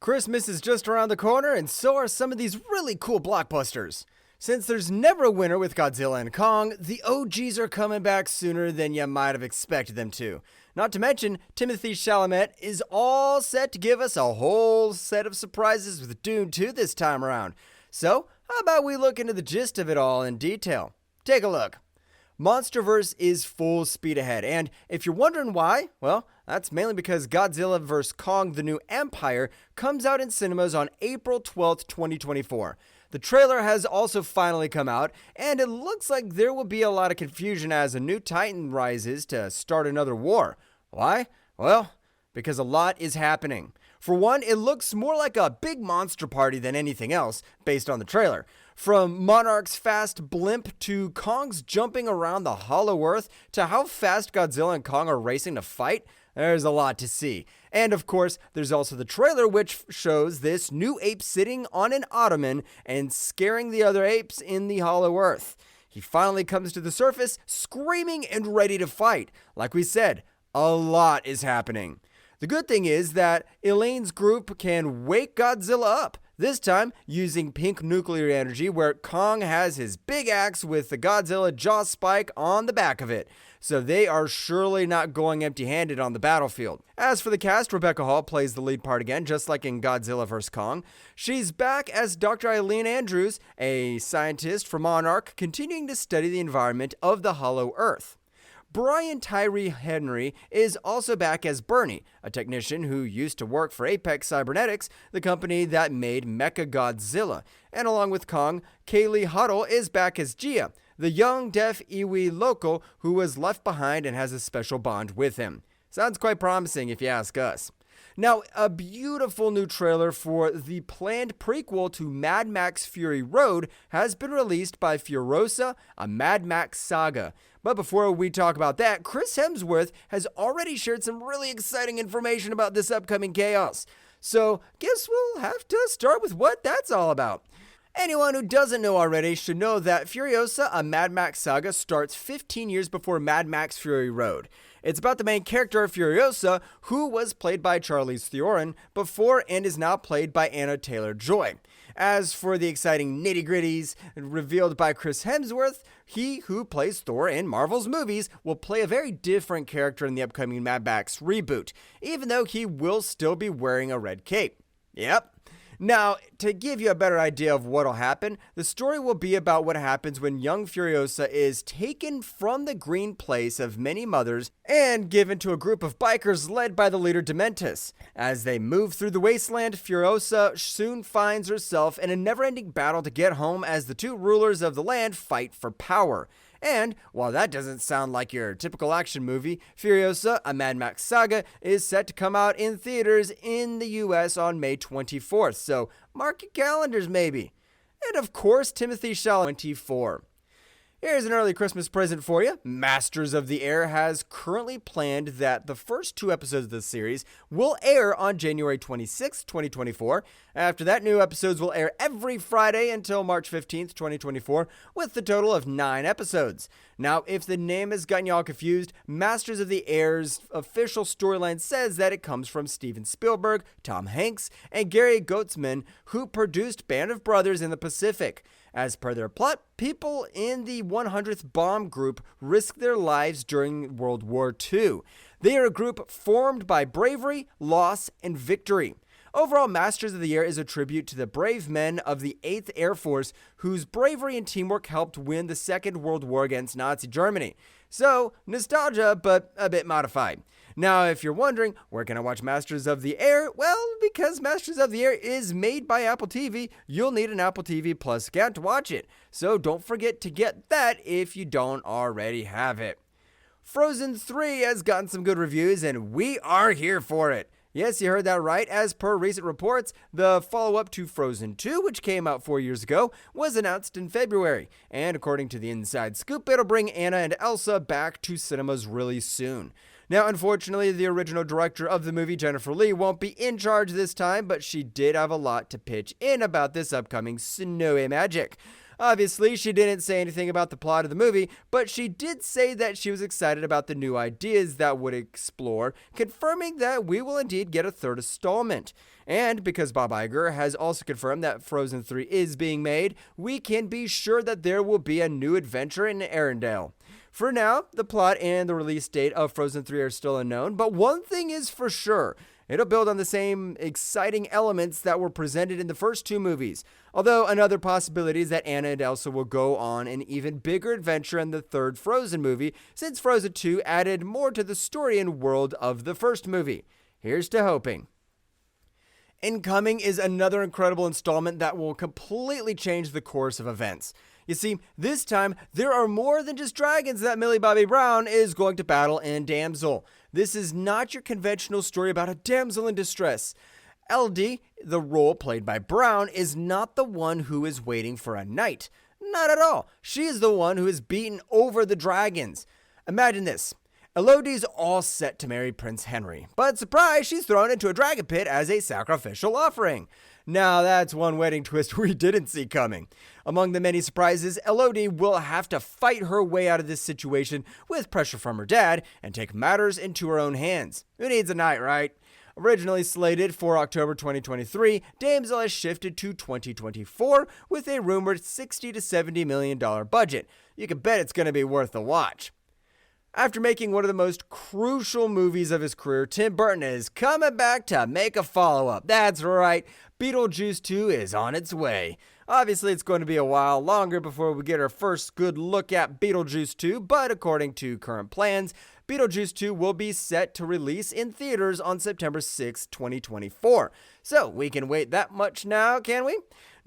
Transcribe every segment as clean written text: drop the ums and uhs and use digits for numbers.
Christmas is just around the corner, and so are some of these really cool blockbusters. Since there's never a winner with Godzilla and Kong, the OGs are coming back sooner than you might have expected them to. Not to mention, Timothée Chalamet is all set to give us a whole set of surprises with Dune 2 this time around. So, how about we look into the gist of it all in detail? Take a look. Monsterverse is full speed ahead, and if you're wondering why, well, that's mainly because Godzilla vs. Kong: The New Empire comes out in cinemas on April 12th, 2024. The trailer has also finally come out, and it looks like there will be a lot of confusion as a new titan rises to start another war. Why? Well, because a lot is happening. For one, it looks more like a big monster party than anything else, based on the trailer. From Monarch's fast blimp to Kong's jumping around the hollow earth to how fast Godzilla and Kong are racing to fight, there's a lot to see. And of course, there's also the trailer which shows this new ape sitting on an ottoman and scaring the other apes in the hollow earth. He finally comes to the surface, screaming and ready to fight. Like we said, a lot is happening. The good thing is that Elaine's group can wake Godzilla up, this time using pink nuclear energy, where Kong has his big axe with the Godzilla jaw spike on the back of it. So they are surely not going empty-handed on the battlefield. As for the cast, Rebecca Hall plays the lead part again, just like in Godzilla vs. Kong. She's back as Dr. Eileen Andrews, a scientist from Monarch, continuing to study the environment of the Hollow Earth. Brian Tyree Henry is also back as Bernie, a technician who used to work for Apex Cybernetics, the company that made Mechagodzilla. And along with Kong, Kaylee Huddle is back as Gia, the young deaf Iwi local who was left behind and has a special bond with him. Sounds quite promising if you ask us. Now, a beautiful new trailer for the planned prequel to Mad Max Fury Road has been released by Furiosa, a Mad Max saga. But before we talk about that, Chris Hemsworth has already shared some really exciting information about this upcoming chaos. So, guess we'll have to start with what that's all about. Anyone who doesn't know already should know that Furiosa, a Mad Max saga, starts 15 years before Mad Max Fury Road. It's about the main character of Furiosa, who was played by Charlize Theron before and is now played by Anna Taylor-Joy. As for the exciting nitty-gritties revealed by Chris Hemsworth, he who plays Thor in Marvel's movies will play a very different character in the upcoming Mad Max reboot, even though he will still be wearing a red cape. Yep. Now, to give you a better idea of what'll happen, the story will be about what happens when young Furiosa is taken from the green place of many mothers and given to a group of bikers led by the leader Dementus. As they move through the wasteland, Furiosa soon finds herself in a never-ending battle to get home as the two rulers of the land fight for power. And while that doesn't sound like your typical action movie, Furiosa, a Mad Max saga, is set to come out in theaters in the US on May 24th, so mark your calendars maybe. And of course, Timothée Chalamet 24. Here's an early Christmas present for you. Masters of the Air has currently planned that the first 2 episodes of the series will air on January 26, 2024. After that, new episodes will air every Friday until March 15th, 2024, with a total of 9 episodes. Now, if the name has gotten you all confused, Masters of the Air's official storyline says that it comes from Steven Spielberg, Tom Hanks, and Gary Goetzman, who produced Band of Brothers in the Pacific. As per their plot, people in the 100th Bomb Group risk their lives during World War II. They are a group formed by bravery, loss, and victory. Overall, Masters of the Air is a tribute to the brave men of the 8th Air Force whose bravery and teamwork helped win the Second World War against Nazi Germany. So, nostalgia, but a bit modified. Now, if you're wondering, where can I watch Masters of the Air? Well, because Masters of the Air is made by Apple TV, you'll need an Apple TV Plus account to watch it. So don't forget to get that if you don't already have it. Frozen 3 has gotten some good reviews, and we are here for it. Yes, you heard that right. As per recent reports, the follow-up to Frozen 2, which came out 4 years ago, was announced in February. And according to the Inside Scoop, it'll bring Anna and Elsa back to cinemas really soon. Now, unfortunately, the original director of the movie, Jennifer Lee, won't be in charge this time, but she did have a lot to pitch in about this upcoming snowy magic. Obviously, she didn't say anything about the plot of the movie, but she did say that she was excited about the new ideas that would explore, confirming that we will indeed get a third installment. And because Bob Iger has also confirmed that Frozen 3 is being made, we can be sure that there will be a new adventure in Arendelle. For now, the plot and the release date of Frozen 3 are still unknown, but one thing is for sure. It'll build on the same exciting elements that were presented in the first two movies. Although another possibility is that Anna and Elsa will go on an even bigger adventure in the third Frozen movie, since Frozen 2 added more to the story and world of the first movie. Here's to hoping. Incoming is another incredible installment that will completely change the course of events. You see, this time, there are more than just dragons that Millie Bobby Brown is going to battle in Damsel. This is not your conventional story about a damsel in distress. LD, the role played by Brown, is not the one who is waiting for a knight. Not at all. She is the one who is beaten over the dragons. Imagine this. Elodie's all set to marry Prince Henry, but surprise, she's thrown into a dragon pit as a sacrificial offering. Now that's one wedding twist we didn't see coming. Among the many surprises, Elodie will have to fight her way out of this situation with pressure from her dad and take matters into her own hands. Who needs a knight, right? Originally slated for October 2023, Damsel has shifted to 2024 with a rumored $60 to $70 million budget. You can bet it's going to be worth the watch. After making one of the most crucial movies of his career, Tim Burton is coming back to make a follow-up. That's right, Beetlejuice 2 is on its way. Obviously, it's going to be a while longer before we get our first good look at Beetlejuice 2, but according to current plans, Beetlejuice 2 will be set to release in theaters on September 6, 2024. So, we can wait that much now, can we?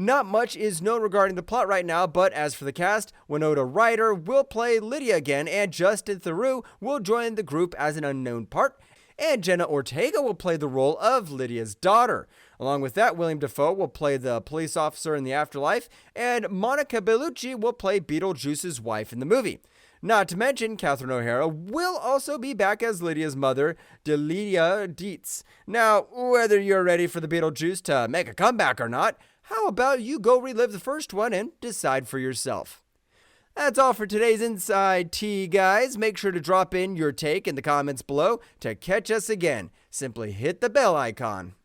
Not much is known regarding the plot right now, but as for the cast, Winona Ryder will play Lydia again, and Justin Theroux will join the group as an unknown part, and Jenna Ortega will play the role of Lydia's daughter. Along with that, William Dafoe will play the police officer in the afterlife, and Monica Bellucci will play Beetlejuice's wife in the movie. Not to mention, Catherine O'Hara will also be back as Lydia's mother, Delia Dietz. Now, whether you're ready for the Beetlejuice to make a comeback or not, how about you go relive the first one and decide for yourself? That's all for today's Inside Tea, guys. Make sure to drop in your take in the comments below. To catch us again, simply hit the bell icon.